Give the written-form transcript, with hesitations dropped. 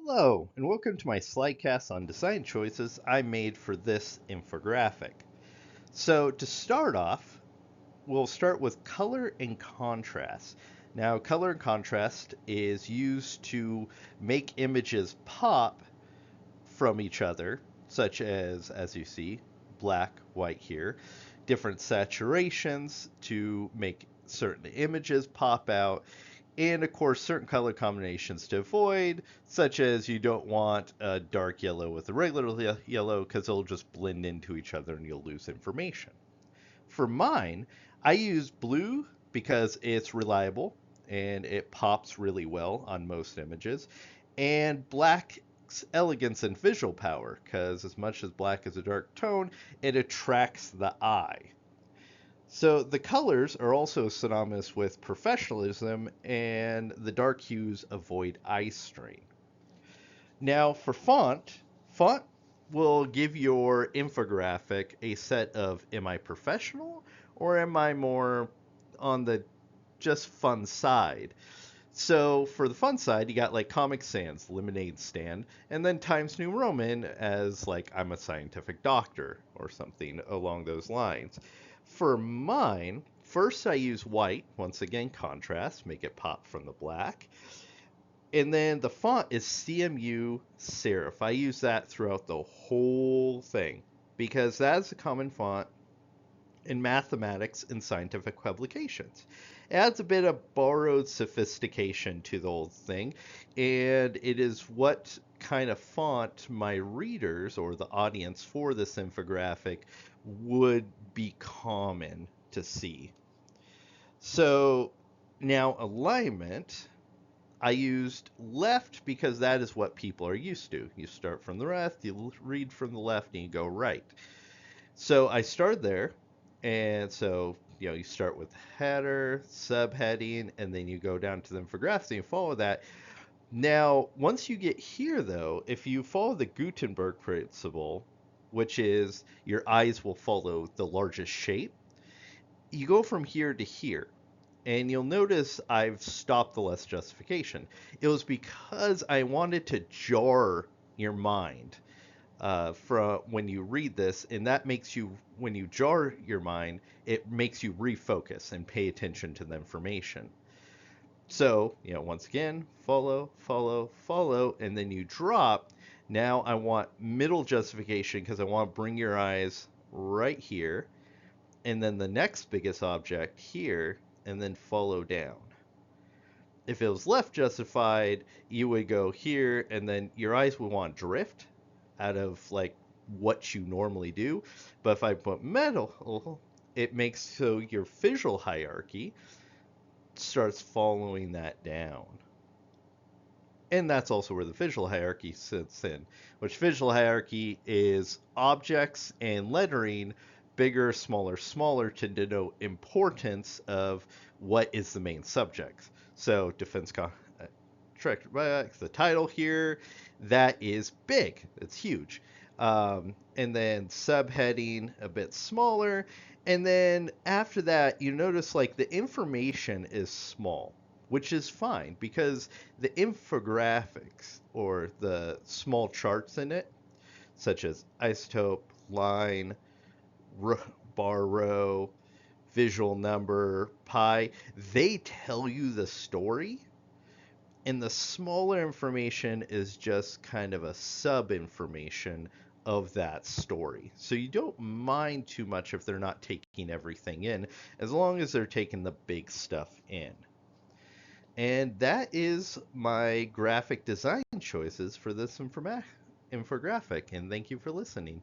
Hello, and welcome to my slidecast on design choices I made for this infographic. So, to start off, we'll start with color and contrast. Now, color and contrast is used to make images pop from each other, such as you see, black, white here, different saturations to make certain images pop out, and of course certain color combinations to avoid, such as you don't want a dark yellow with a regular yellow because they'll just blend into each other and you'll lose information. For mine, I use blue because it's reliable and it pops really well on most images, and black's elegance and visual power because as much as black is a dark tone, it attracts the eye. So the colors are also synonymous with professionalism, and the dark hues avoid eye strain. Now, for font will give your infographic a set of am I professional or am I more on the just fun side? So for the fun side, you got like Comic Sans, Lemonade Stand, and then Times New Roman as like I'm a scientific doctor or something along those lines. For mine, first I use white, once again contrast, make it pop from the black. And then the font is CMU serif. I use that throughout the whole thing because that's a common font in mathematics and scientific publications. It adds a bit of borrowed sophistication to the whole thing, and it is what kind of font my readers or the audience for this infographic would be common to see. So now alignment, I used left because that is what people are used to. You start from the left, you read from the left, and you go right. So I started there, and so you start with header, subheading, and then you go down to the infographics and you follow that. Now, once you get here, though, if you follow the Gutenberg principle, which is your eyes will follow the largest shape, you go from here to here. And you'll notice I've stopped the less justification. It was because I wanted to jar your mind from when you read this, and that makes you, when you jar your mind, it makes you refocus and pay attention to the information. So, once again, follow, follow, follow, and then you drop. Now I want middle justification because I want to bring your eyes right here, and then the next biggest object here, and then follow down. If it was left justified, you would go here, and then your eyes would want to drift out of like what you normally do. But if I put metal, it makes so your visual hierarchy starts following that down. And that's also where the visual hierarchy sits in, which visual hierarchy is objects and lettering bigger, smaller, smaller to denote importance of what is the main subject. So defense directed by the title here, that is big. It's huge. And then subheading a bit smaller. And then after that, you notice like the information is small, which is fine because the infographics or the small charts in it, such as isotope, line, bar row, visual number, pi, they tell you the story, and the smaller information is just kind of a sub information of that story. So you don't mind too much if they're not taking everything in, as long as they're taking the big stuff in. And that is my graphic design choices for this infographic. And thank you for listening.